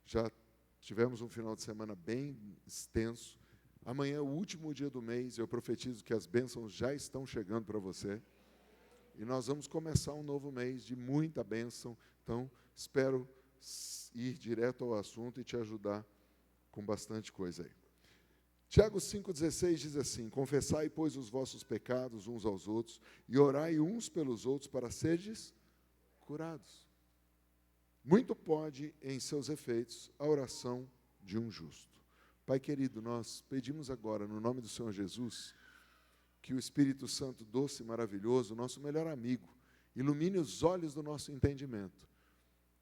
Já tivemos um final de semana bem extenso. Amanhã é o último dia do mês, eu profetizo que as bênçãos já estão chegando para você. E nós vamos começar um novo mês de muita bênção. Então, espero ir direto ao assunto e te ajudar com bastante coisa aí. Tiago 5,16 diz assim: confessai, pois, os vossos pecados uns aos outros, e orai uns pelos outros para serdes curados. Muito pode, em seus efeitos, a oração de um justo. Pai querido, nós pedimos agora, no nome do Senhor Jesus, que o Espírito Santo doce e maravilhoso, nosso melhor amigo, ilumine os olhos do nosso entendimento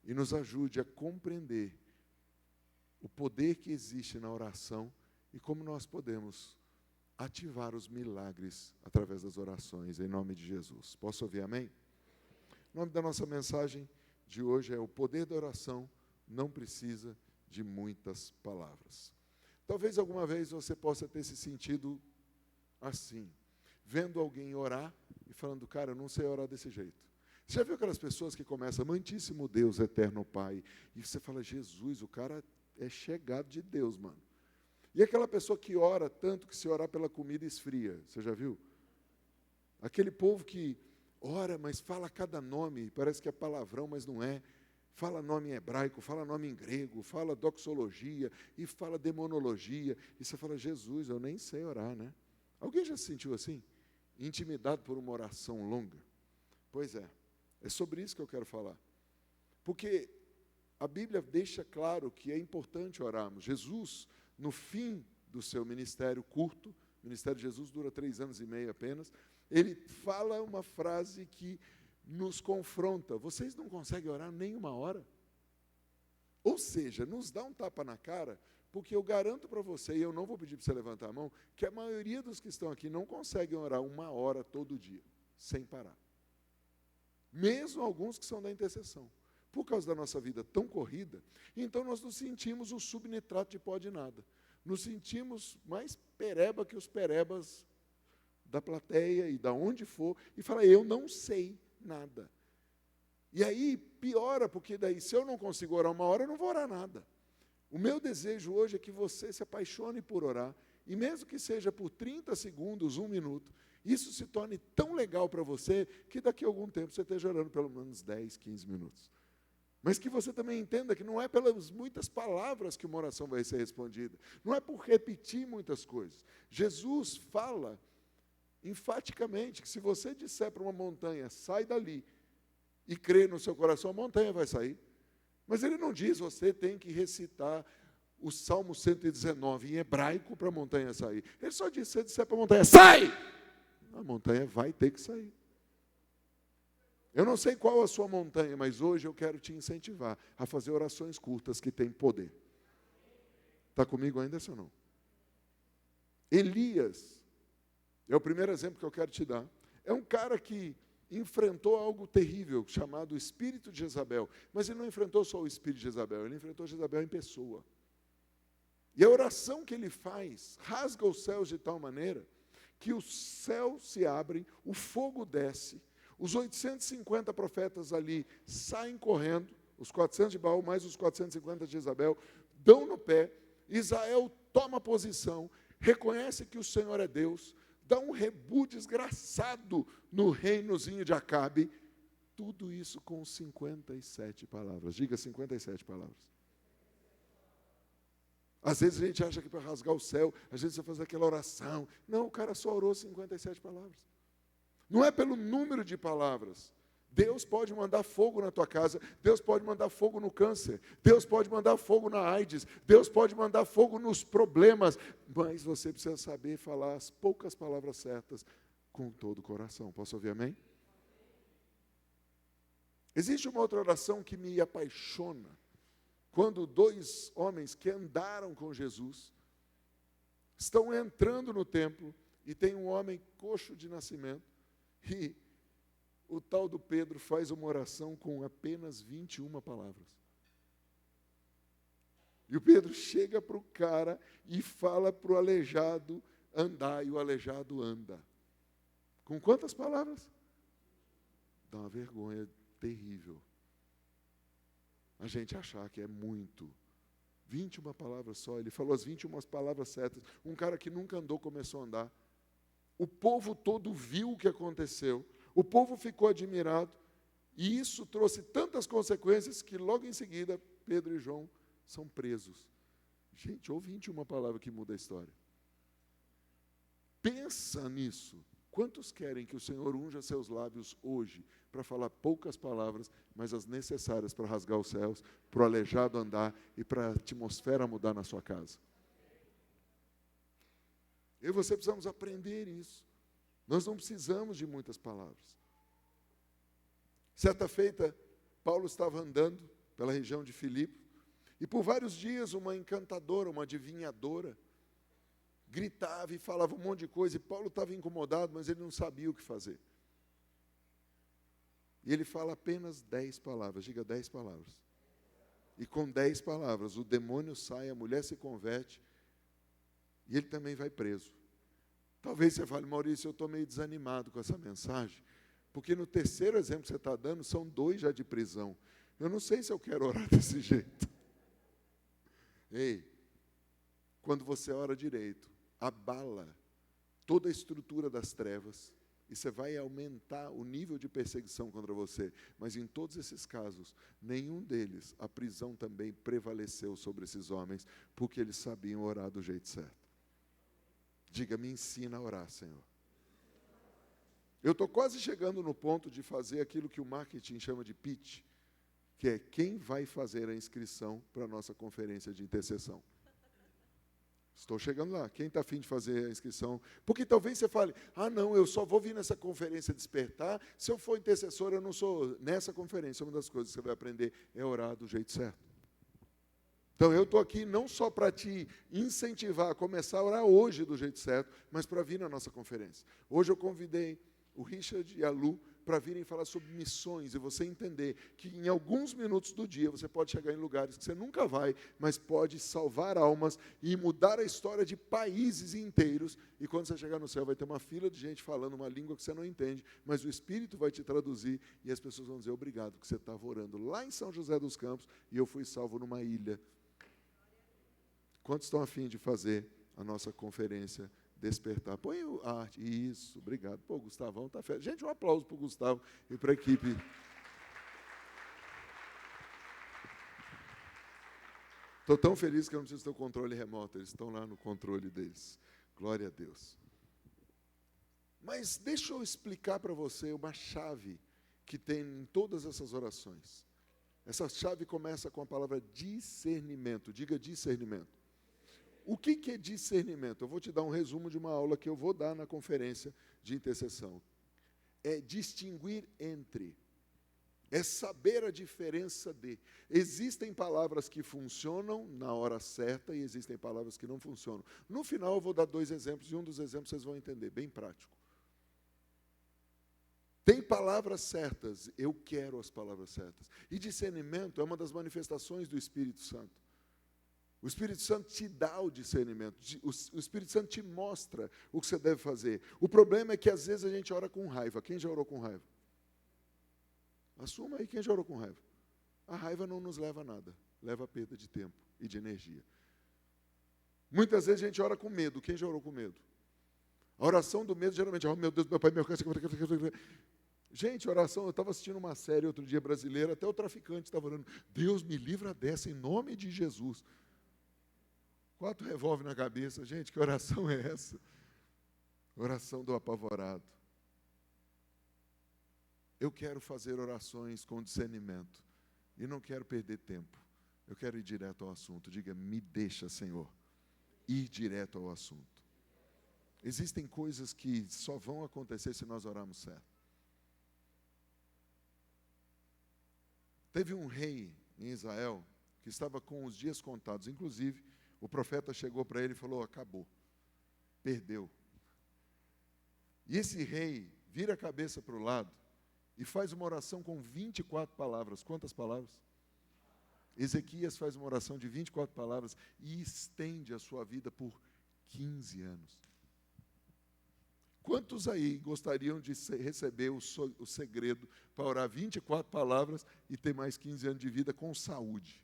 e nos ajude a compreender o poder que existe na oração e como nós podemos ativar os milagres através das orações, em nome de Jesus. Posso ouvir amém? O nome da nossa mensagem de hoje é: o poder da oração não precisa de muitas palavras. Talvez alguma vez você possa ter se sentido assim, vendo alguém orar e falando: cara, eu não sei orar desse jeito. Você já viu aquelas pessoas que começam: amantíssimo Deus, eterno Pai, e você fala: Jesus, o cara é chegado de Deus, mano. E aquela pessoa que ora tanto que se orar pela comida esfria, você já viu? Aquele povo que ora, mas fala cada nome, parece que é palavrão, mas não é. Fala nome em hebraico, fala nome em grego, fala doxologia e fala demonologia. E você fala: Jesus, eu nem sei orar, né? Alguém já se sentiu assim? Intimidado por uma oração longa? Pois é sobre isso que eu quero falar. Porque a Bíblia deixa claro que é importante orarmos. Jesus, no fim do seu ministério curto, o ministério de Jesus dura 3 anos e meio apenas, ele fala uma frase que nos confronta: vocês não conseguem orar nem uma hora? Ou seja, nos dá um tapa na cara, porque eu garanto para você, e eu não vou pedir para você levantar a mão, que a maioria dos que estão aqui não conseguem orar 1 hora todo dia, sem parar. Mesmo alguns que são da intercessão. Por causa da nossa vida tão corrida, então nós nos sentimos o subnitrato de pó de nada. Nos sentimos mais pereba que os perebas da plateia e da onde for, e fala: eu não sei nada. E aí piora, porque daí, se eu não consigo orar 1 hora, eu não vou orar nada. O meu desejo hoje é que você se apaixone por orar, e mesmo que seja por 30 segundos, 1 minuto, isso se torne tão legal para você, que daqui a algum tempo você esteja orando pelo menos 10, 15 minutos. Mas que você também entenda que não é pelas muitas palavras que uma oração vai ser respondida. Não é por repetir muitas coisas. Jesus fala enfaticamente que se você disser para uma montanha: sai dali, e crer no seu coração, a montanha vai sair. Mas ele não diz: você tem que recitar o Salmo 119 em hebraico para a montanha sair. Ele só diz: se você disser para a montanha: sai! A montanha vai ter que sair. Eu não sei qual a sua montanha, mas hoje eu quero te incentivar a fazer orações curtas que têm poder. Está comigo ainda, ou não? Elias é o primeiro exemplo que eu quero te dar. É um cara que enfrentou algo terrível, chamado espírito de Jezabel. Mas ele não enfrentou só o espírito de Jezabel, ele enfrentou Jezabel em pessoa. E a oração que ele faz rasga os céus de tal maneira que os céus se abrem, o fogo desce, os 850 profetas ali saem correndo, os 400 de Baal mais os 450 de Jezabel, dão no pé. Israel toma posição, reconhece que o Senhor é Deus, dá um rebu desgraçado no reinozinho de Acabe. Tudo isso com 57 palavras. Diga 57 palavras. Às vezes a gente acha que para rasgar o céu, a gente vai fazer aquela oração. Não, o cara só orou 57 palavras. Não é pelo número de palavras. Deus pode mandar fogo na tua casa, Deus pode mandar fogo no câncer, Deus pode mandar fogo na AIDS, Deus pode mandar fogo nos problemas, mas você precisa saber falar as poucas palavras certas com todo o coração. Posso ouvir amém? Existe uma outra oração que me apaixona. Quando 2 homens que andaram com Jesus estão entrando no templo e tem um homem coxo de nascimento e o tal do Pedro faz uma oração com apenas 21 palavras. E o Pedro chega para o cara e fala para o aleijado andar, e o aleijado anda. Com quantas palavras? Dá uma vergonha terrível a gente achar que é muito 21 palavras só. Ele falou as 21 palavras certas. Um cara que nunca andou começou a andar. O povo todo viu o que aconteceu. O povo ficou admirado. E isso trouxe tantas consequências que logo em seguida Pedro e João são presos. Gente, ou 21 palavras que muda a história. Pensa nisso. Quantos querem que o Senhor unja seus lábios hoje para falar poucas palavras, mas as necessárias para rasgar os céus, para o aleijado andar e para a atmosfera mudar na sua casa? Eu e você precisamos aprender isso. Nós não precisamos de muitas palavras. Certa feita, Paulo estava andando pela região de Filipe, e por vários dias uma encantadora, uma adivinhadora, gritava e falava um monte de coisa, e Paulo estava incomodado, mas ele não sabia o que fazer. E ele fala apenas 10 palavras, diga 10 palavras. E com 10 palavras, o demônio sai, a mulher se converte, e ele também vai preso. Talvez você fale, Maurício, eu estou meio desanimado com essa mensagem, porque no terceiro exemplo que você está dando, são 2 já de prisão. Eu não sei se eu quero orar desse jeito. Ei, quando você ora direito, abala toda a estrutura das trevas, e você vai aumentar o nível de perseguição contra você. Mas em todos esses casos, nenhum deles, a prisão também prevaleceu sobre esses homens, porque eles sabiam orar do jeito certo. Diga, me ensina a orar, Senhor. Eu estou quase chegando no ponto de fazer aquilo que o marketing chama de pitch, que é quem vai fazer a inscrição para a nossa conferência de intercessão. Estou chegando lá. Quem está afim de fazer a inscrição? Porque talvez você fale, não, eu só vou vir nessa conferência despertar. Se eu for intercessor, eu não sou nessa conferência. Uma das coisas que você vai aprender é orar do jeito certo. Então, eu estou aqui não só para te incentivar a começar a orar hoje do jeito certo, mas para vir na nossa conferência. Hoje eu convidei o Richard e a Lu para virem falar sobre missões e você entender que em alguns minutos do dia você pode chegar em lugares que você nunca vai, mas pode salvar almas e mudar a história de países inteiros. E quando você chegar no céu, vai ter uma fila de gente falando uma língua que você não entende, mas o Espírito vai te traduzir e as pessoas vão dizer obrigado, porque você estava orando lá em São José dos Campos e eu fui salvo numa ilha. Quantos estão a fim de fazer a nossa conferência despertar? Põe a arte. Isso, obrigado. Pô, Gustavão está feliz. Gente, um aplauso para o Gustavo e para a equipe. Estou tão feliz que eu não preciso ter o controle remoto. Eles estão lá no controle deles. Glória a Deus. Mas deixa eu explicar para você uma chave que tem em todas essas orações. Essa chave começa com a palavra discernimento. Diga discernimento. O que é discernimento? Eu vou te dar um resumo de uma aula que eu vou dar na conferência de intercessão. É distinguir entre. É saber a diferença de. Existem palavras que funcionam na hora certa e existem palavras que não funcionam. No final eu vou dar 2 exemplos e um dos exemplos vocês vão entender, bem prático. Tem palavras certas, eu quero as palavras certas. E discernimento é uma das manifestações do Espírito Santo. O Espírito Santo te dá o discernimento, o Espírito Santo te mostra o que você deve fazer. O problema é que às vezes a gente ora com raiva. Quem já orou com raiva? Assuma aí quem já orou com raiva. A raiva não nos leva a nada, leva a perda de tempo e de energia. Muitas vezes a gente ora com medo. Quem já orou com medo? A oração do medo geralmente é, meu Deus, meu pai, meu câncer. Gente, oração, eu estava assistindo uma série outro dia brasileira, até o traficante estava orando, Deus me livra dessa, em nome de Jesus. 4 revólver na cabeça. Gente, que oração é essa? Oração do apavorado. Eu quero fazer orações com discernimento. E não quero perder tempo. Eu quero ir direto ao assunto. Diga, me deixa, Senhor, ir direto ao assunto. Existem coisas que só vão acontecer se nós orarmos certo. Teve um rei em Israel que estava com os dias contados. Inclusive, o profeta chegou para ele e falou, acabou, perdeu. E esse rei vira a cabeça para o lado e faz uma oração com 24 palavras. Quantas palavras? Ezequias faz uma oração de 24 palavras e estende a sua vida por 15 anos. Quantos aí gostariam de receber o segredo para orar 24 palavras e ter mais 15 anos de vida com saúde?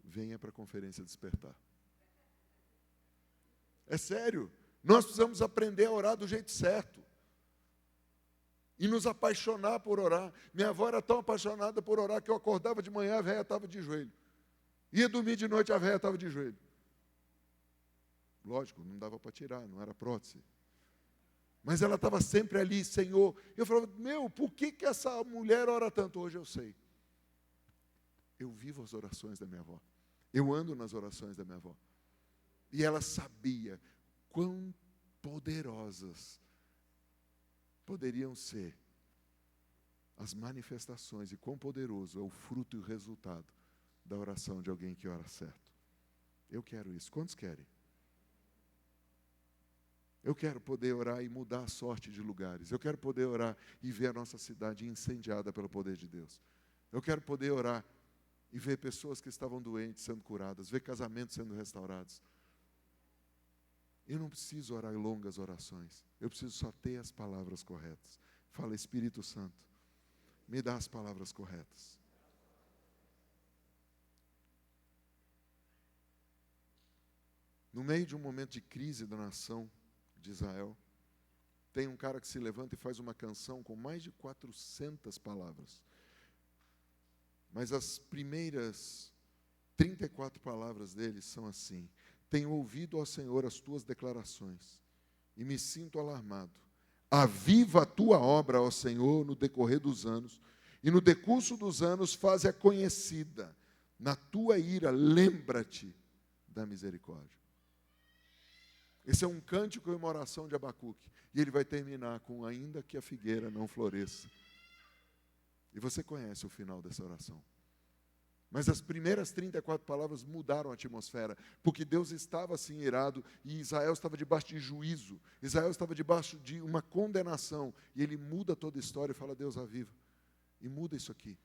venha para a conferência Despertar. É sério. Nós precisamos aprender a orar do jeito certo. E nos apaixonar por orar. Minha avó era tão apaixonada por orar que eu acordava de manhã, a véia estava de joelho. Ia dormir de noite, a véia estava de joelho. Lógico, não dava para tirar, não era prótese. Mas ela estava sempre ali, Senhor. Eu falava, por que essa mulher ora tanto? Hoje eu sei. Eu vivo as orações da minha avó. Eu ando nas orações da minha avó. E ela sabia quão poderosas poderiam ser as manifestações e quão poderoso é o fruto e o resultado da oração de alguém que ora certo. Eu quero isso. Quantos querem? Eu quero poder orar e mudar a sorte de lugares. Eu quero poder orar e ver a nossa cidade incendiada pelo poder de Deus. Eu quero poder orar e ver pessoas que estavam doentes sendo curadas, ver casamentos sendo restaurados. Eu não preciso orar longas orações. Eu preciso só ter as palavras corretas. Fala, Espírito Santo, me dá as palavras corretas. No meio de um momento de crise da nação de Israel, tem um cara que se levanta e faz uma canção com mais de 400 palavras. Mas as primeiras 34 palavras dele são assim: tenho ouvido, ó Senhor, as tuas declarações e me sinto alarmado. Aviva a tua obra, ó Senhor, no decorrer dos anos, e no decurso dos anos faze-a conhecida. Na tua ira, lembra-te da misericórdia. Esse é um cântico e uma oração de Abacuque. E ele vai terminar com ainda que a figueira não floresça. E você conhece o final dessa oração. Mas as primeiras 34 palavras mudaram a atmosfera, porque Deus estava assim irado e Israel estava debaixo de juízo. Israel estava debaixo de uma condenação. E ele muda toda a história e fala, Deus, aviva. E muda isso aqui.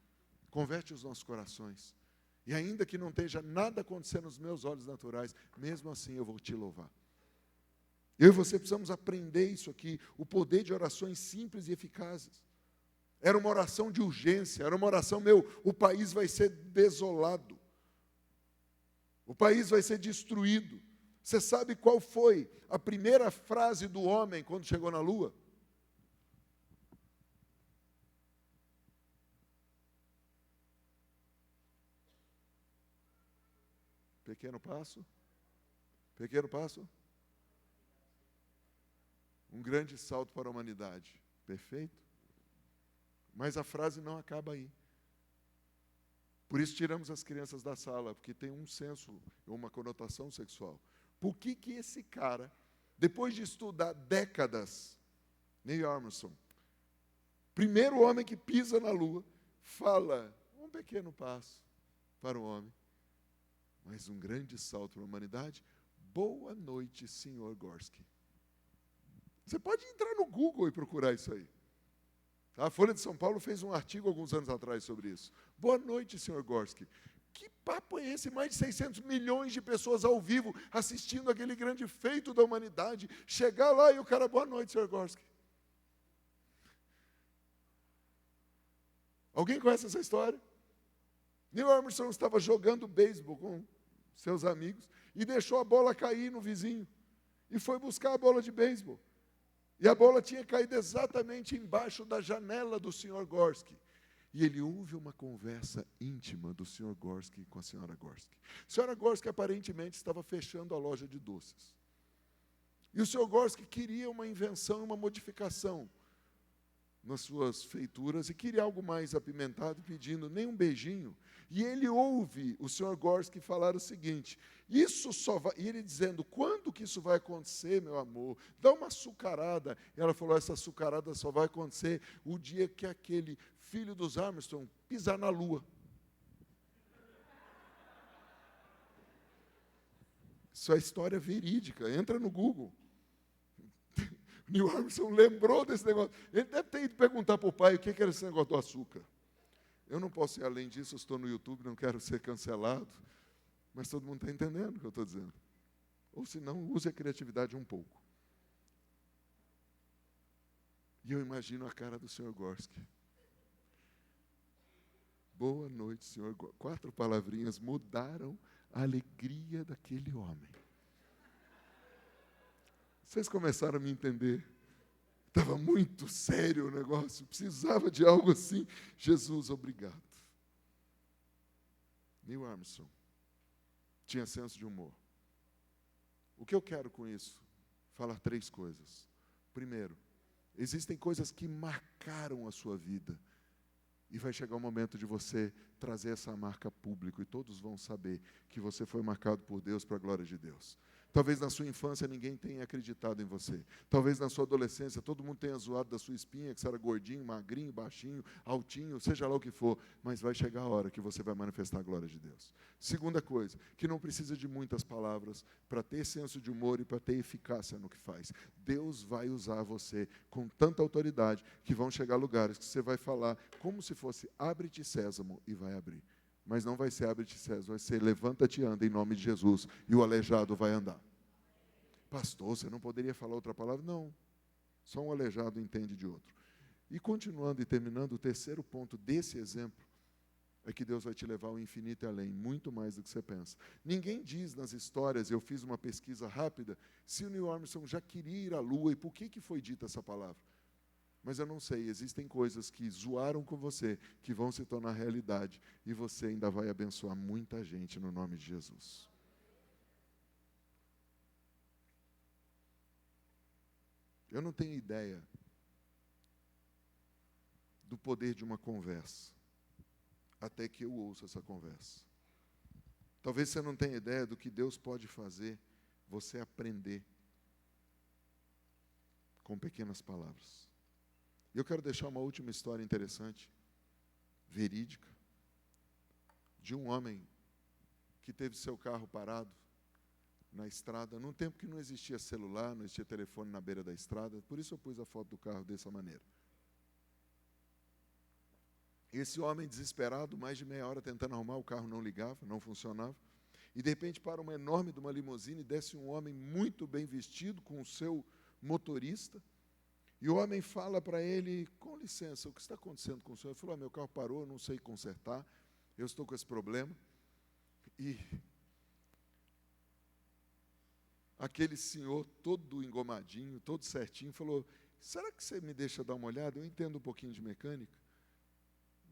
Converte os nossos corações. E ainda que não esteja nada acontecendo nos meus olhos naturais, mesmo assim eu vou te louvar. Eu e você precisamos aprender isso aqui, o poder de orações simples e eficazes. Era uma oração de urgência, era uma oração, o país vai ser desolado. O país vai ser destruído. Você sabe qual foi a primeira frase do homem quando chegou na lua? Pequeno passo. Pequeno passo. Um grande salto para a humanidade. Perfeito? Mas a frase não acaba aí. Por isso tiramos as crianças da sala, porque tem um senso, uma conotação sexual. Por que esse cara, depois de estudar décadas, Neil Armstrong, primeiro homem que pisa na Lua, fala um pequeno passo para o homem, mas um grande salto para a humanidade? Boa noite, Sr. Gorski. Você pode entrar no Google e procurar isso aí. A Folha de São Paulo fez um artigo alguns anos atrás sobre isso. Boa noite, Sr. Gorski. Que papo é esse? Mais de 600 milhões de pessoas ao vivo assistindo aquele grande feito da humanidade. Chegar lá e o cara, boa noite, Sr. Gorski. Alguém conhece essa história? Neil Armstrong estava jogando beisebol com seus amigos e deixou a bola cair no vizinho. E foi buscar a bola de beisebol. E a bola tinha caído exatamente embaixo da janela do Sr. Gorski. E ele ouve uma conversa íntima do Sr. Gorski com a Sra. Gorski. A Sra. Gorski aparentemente estava fechando a loja de doces. E o Sr. Gorski queria uma invenção, uma modificação nas suas feituras e queria algo mais apimentado, pedindo nem um beijinho. E ele ouve o Sr. Gorski falar o seguinte, isso só vai, e ele dizendo, quando que isso vai acontecer, meu amor? Dá uma açucarada. E ela falou, essa açucarada só vai acontecer o dia que aquele filho dos Armstrong pisar na lua. Isso é história verídica, entra no Google. Neil Armstrong lembrou desse negócio. Ele deve ter ido perguntar para o pai o que era esse negócio do açúcar. Eu não posso ir além disso, eu estou no YouTube, não quero ser cancelado. Mas todo mundo está entendendo o que eu estou dizendo. Ou se não, use a criatividade um pouco. E eu imagino a cara do Sr. Gorski. Boa noite, Senhor. 4 palavrinhas mudaram a alegria daquele homem. Vocês começaram a me entender. Estava muito sério o negócio, precisava de algo assim. Jesus, obrigado. Neil Armstrong tinha senso de humor. O que eu quero com isso? Falar 3 coisas. Primeiro, existem coisas que marcaram a sua vida. E vai chegar o momento de você trazer essa marca a público e todos vão saber que você foi marcado por Deus para a glória de Deus. Talvez na sua infância ninguém tenha acreditado em você. Talvez na sua adolescência todo mundo tenha zoado da sua espinha, que você era gordinho, magrinho, baixinho, altinho, seja lá o que for. Mas vai chegar a hora que você vai manifestar a glória de Deus. Segunda coisa, que não precisa de muitas palavras para ter senso de humor e para ter eficácia no que faz. Deus vai usar você com tanta autoridade que vão chegar lugares que você vai falar como se fosse abre-te sésamo e vai abrir. Mas não vai ser abre-te sésamo, vai ser levanta-te e anda em nome de Jesus e o aleijado vai andar. Pastor, você não poderia falar outra palavra? Não, só um aleijado entende de outro. E continuando e terminando, o terceiro ponto desse exemplo é que Deus vai te levar ao infinito e além, muito mais do que você pensa. Ninguém diz nas histórias, eu fiz uma pesquisa rápida, se o Neil Armstrong já queria ir à Lua e por que foi dita essa palavra. Mas eu não sei, existem coisas que zoaram com você, que vão se tornar realidade, e você ainda vai abençoar muita gente no nome de Jesus. Eu não tenho ideia do poder de uma conversa, até que eu ouça essa conversa. Talvez você não tenha ideia do que Deus pode fazer você aprender com pequenas palavras. E eu quero deixar uma última história interessante, verídica, de um homem que teve seu carro parado na estrada, num tempo que não existia celular, não existia telefone na beira da estrada, por isso eu pus a foto do carro dessa maneira. Esse homem desesperado, mais de meia hora tentando arrumar, o carro não ligava, não funcionava, e de repente para uma enorme de uma limusine, desce um homem muito bem vestido, com o seu motorista, e o homem fala para ele, com licença, o que está acontecendo com o senhor? Ele falou, meu carro parou, eu não sei consertar, eu estou com esse problema. E aquele senhor, todo engomadinho, todo certinho, falou, será que você me deixa dar uma olhada? Eu entendo um pouquinho de mecânica.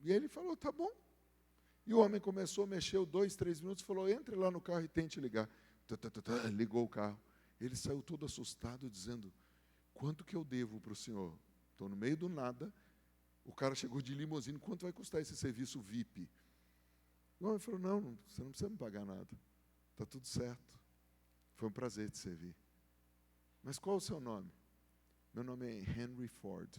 E ele falou, tá bom. E o homem começou, mexeu 2, 3 minutos, falou, entre lá no carro e tente ligar. Ligou o carro. Ele saiu todo assustado, dizendo, quanto que eu devo para o senhor? Estou no meio do nada, o cara chegou de limusine, quanto vai custar esse serviço VIP? O homem falou, não, você não precisa me pagar nada, está tudo certo, foi um prazer te servir. Mas qual é o seu nome? Meu nome é Henry Ford,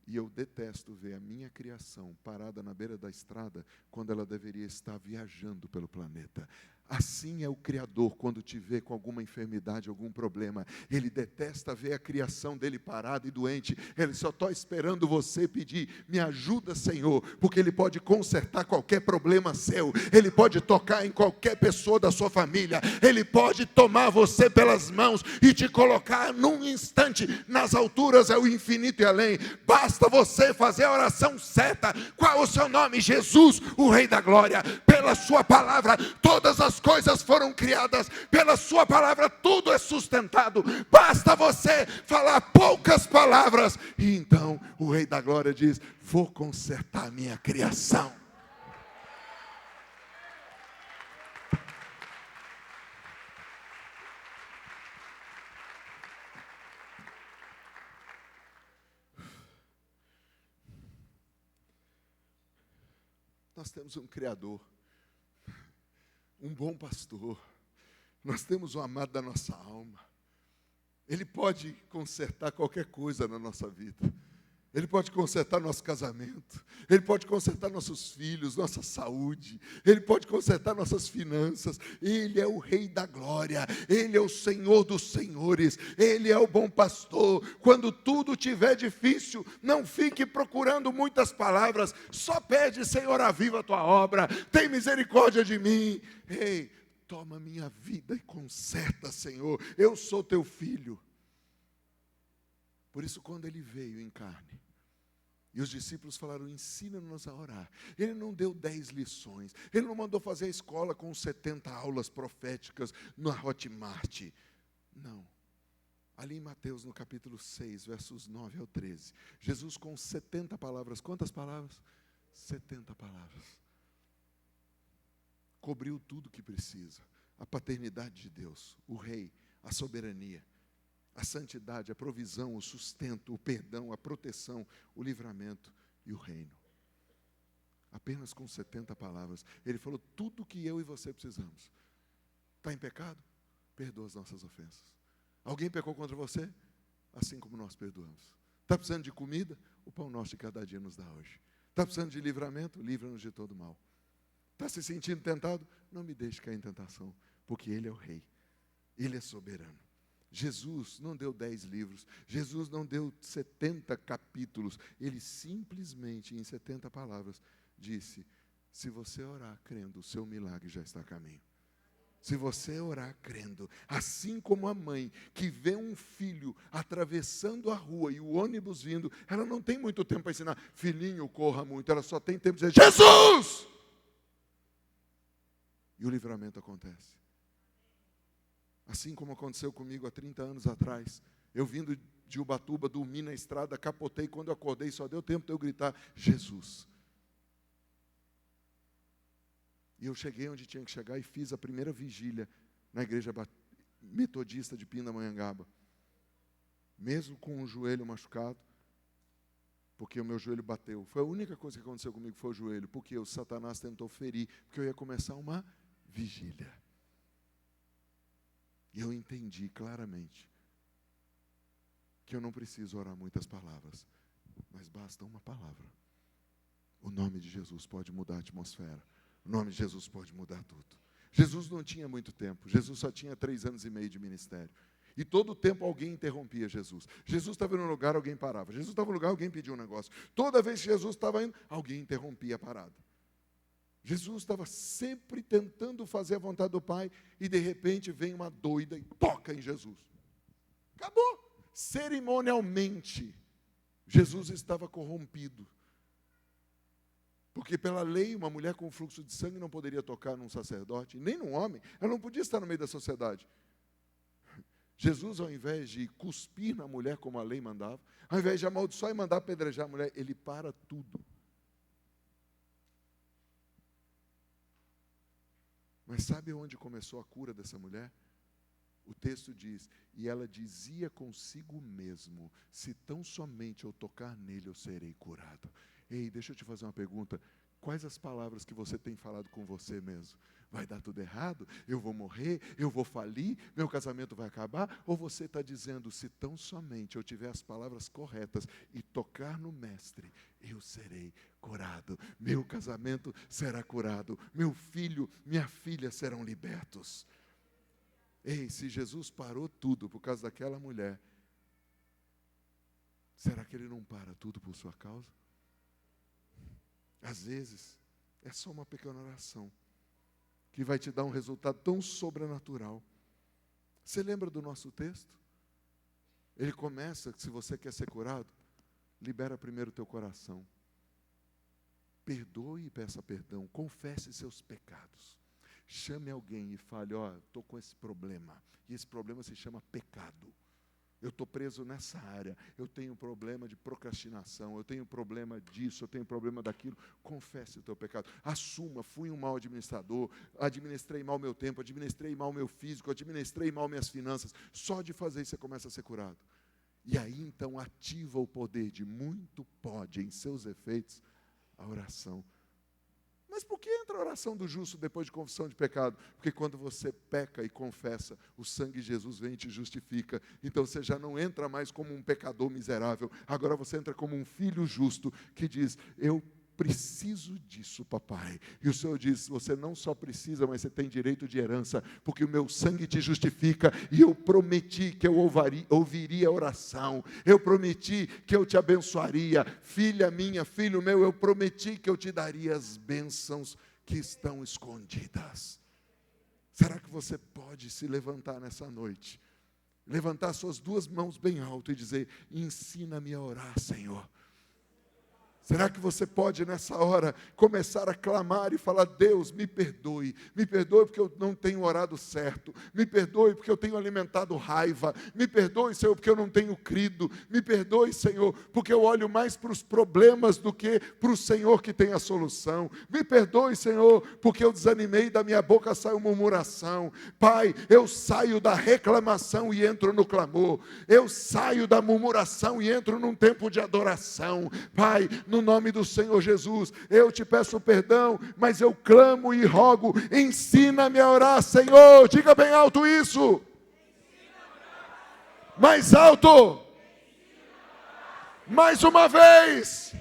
e eu detesto ver a minha criação parada na beira da estrada, quando ela deveria estar viajando pelo planeta. Assim é o Criador quando te vê com alguma enfermidade, algum problema. Ele detesta ver a criação dele parada e doente. Ele só está esperando você pedir, me ajuda, Senhor, porque Ele pode consertar qualquer problema seu. Ele pode tocar em qualquer pessoa da sua família. Ele pode tomar você pelas mãos e te colocar num instante nas alturas, ao infinito e além. Basta você fazer a oração certa. Qual é o seu nome? Jesus, o Rei da Glória. Pela sua palavra, todas as coisas foram criadas, pela sua palavra tudo é sustentado, basta você falar poucas palavras, e então o Rei da Glória diz, vou consertar a minha criação. Nós temos um Criador, um bom pastor, nós temos o amado da nossa alma. Ele pode consertar qualquer coisa na nossa vida. Ele pode consertar nosso casamento, Ele pode consertar nossos filhos, nossa saúde, Ele pode consertar nossas finanças. Ele é o Rei da Glória, Ele é o Senhor dos Senhores, Ele é o bom pastor. Quando tudo estiver difícil, não fique procurando muitas palavras, só pede, Senhor, aviva a tua obra, tem misericórdia de mim. Ei, toma minha vida e conserta, Senhor, eu sou teu filho. Por isso, quando Ele veio em carne, E os discípulos falaram, ensina-nos a orar. Ele não deu 10 lições. Ele não mandou fazer a escola com 70 aulas proféticas na Hotmart. Não. Ali em Mateus, no capítulo 6, versos 9 ao 13. Jesus com 70 palavras. Quantas palavras? 70 palavras. Cobriu tudo que precisa. A paternidade de Deus, o rei, a soberania, a santidade, a provisão, o sustento, o perdão, a proteção, o livramento e o reino. Apenas com 70 palavras. Ele falou tudo o que eu e você precisamos. Está em pecado? Perdoa as nossas ofensas. Alguém pecou contra você? Assim como nós perdoamos. Está precisando de comida? O pão nosso de cada dia nos dá hoje. Está precisando de livramento? Livra-nos de todo mal. Está se sentindo tentado? Não me deixe cair em tentação, porque Ele é o Rei. Ele é soberano. Jesus não deu 10 livros, Jesus não deu 70 capítulos, Ele simplesmente, em 70 palavras, disse, se você orar crendo, o seu milagre já está a caminho. Se você orar crendo, assim como a mãe que vê um filho atravessando a rua e o ônibus vindo, ela não tem muito tempo para ensinar, filhinho, corra muito, ela só tem tempo de dizer, Jesus! E o livramento acontece. Assim como aconteceu comigo há 30 anos atrás. Eu vindo de Ubatuba, dormi na estrada, capotei. Quando eu acordei, só deu tempo de eu gritar, Jesus. E eu cheguei onde tinha que chegar e fiz a primeira vigília na igreja metodista de Pindamonhangaba. Mesmo com o joelho machucado, porque o meu joelho bateu. Foi a única coisa que aconteceu comigo, foi o joelho. Porque o Satanás tentou ferir, porque eu ia começar uma vigília. E eu entendi claramente que eu não preciso orar muitas palavras, mas basta uma palavra. O nome de Jesus pode mudar a atmosfera. O nome de Jesus pode mudar tudo. Jesus não tinha muito tempo. Jesus só tinha 3 anos e meio de ministério. E todo o tempo alguém interrompia Jesus. Jesus estava em um lugar, alguém parava. Jesus estava em um lugar, alguém pedia um negócio. Toda vez que Jesus estava indo, alguém interrompia a parada. Jesus estava sempre tentando fazer a vontade do Pai e de repente vem uma doida e toca em Jesus. Acabou. Cerimonialmente, Jesus estava corrompido. Porque pela lei, uma mulher com fluxo de sangue não poderia tocar num sacerdote, nem num homem. Ela não podia estar no meio da sociedade. Jesus, ao invés de cuspir na mulher como a lei mandava, ao invés de amaldiçoar e mandar apedrejar a mulher, ele para tudo. Mas sabe onde começou a cura dessa mulher? O texto diz, e ela dizia consigo mesmo, se tão somente eu tocar nele, eu serei curado. Ei, deixa eu te fazer uma pergunta, quais as palavras que você tem falado com você mesmo? Vai dar tudo errado? Eu vou morrer? Eu vou falir? Meu casamento vai acabar? Ou você está dizendo, se tão somente eu tiver as palavras corretas e tocar no Mestre, eu serei curado, meu casamento será curado, meu filho, minha filha serão libertos. Ei, se Jesus parou tudo por causa daquela mulher, será que Ele não para tudo por sua causa? Às vezes, é só uma pequena oração que vai te dar um resultado tão sobrenatural. Você lembra do nosso texto? Ele começa, se você quer ser curado, libera primeiro o teu coração. Perdoe e peça perdão, confesse seus pecados. Chame alguém e fale, estou com esse problema, e esse problema se chama pecado. Eu estou preso nessa área, eu tenho problema de procrastinação, eu tenho problema disso, eu tenho problema daquilo. Confesse o teu pecado, assuma, fui um mau administrador, administrei mal meu tempo, administrei mal meu físico, administrei mal minhas finanças. Só de fazer isso você começa a ser curado. E aí então ativa o poder de muito pode em seus efeitos a oração. Mas por que entra a oração do justo depois de confissão de pecado? Porque quando você peca e confessa, o sangue de Jesus vem e te justifica. Então você já não entra mais como um pecador miserável. Agora você entra como um filho justo que diz, eu preciso disso, papai. E o Senhor diz, você não só precisa, mas você tem direito de herança, porque o meu sangue te justifica, e eu prometi que eu ouviria a oração, eu prometi que eu te abençoaria, filha minha, filho meu, eu prometi que eu te daria as bênçãos que estão escondidas. Será que você pode se levantar nessa noite, levantar suas 2 mãos bem alto e dizer, ensina-me a orar, Senhor. Será que você pode, nessa hora, começar a clamar e falar: Deus, me perdoe porque eu não tenho orado certo, me perdoe porque eu tenho alimentado raiva, me perdoe, Senhor, porque eu não tenho crido, me perdoe, Senhor, porque eu olho mais para os problemas do que para o Senhor que tem a solução, me perdoe, Senhor, porque eu desanimei, da minha boca saiu murmuração. Pai, eu saio da reclamação e entro no clamor, eu saio da murmuração e entro num tempo de adoração. Pai, no nome do Senhor Jesus, eu te peço perdão, mas eu clamo e rogo, ensina-me a orar, Senhor. Diga bem alto isso. Mais alto. Mais uma vez.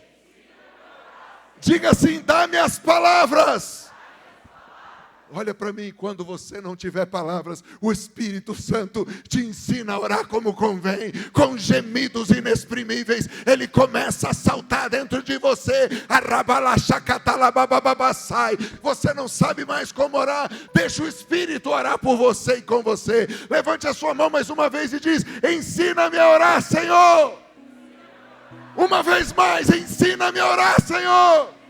Diga assim: dá-me as palavras. Olha para mim, quando você não tiver palavras, o Espírito Santo te ensina a orar como convém, com gemidos inexprimíveis. Ele começa a saltar dentro de você. Você não sabe mais como orar, deixa o Espírito orar por você e com você. Levante a sua mão mais uma vez e diz: ensina-me a orar, Senhor. Uma vez mais, ensina-me a orar, Senhor.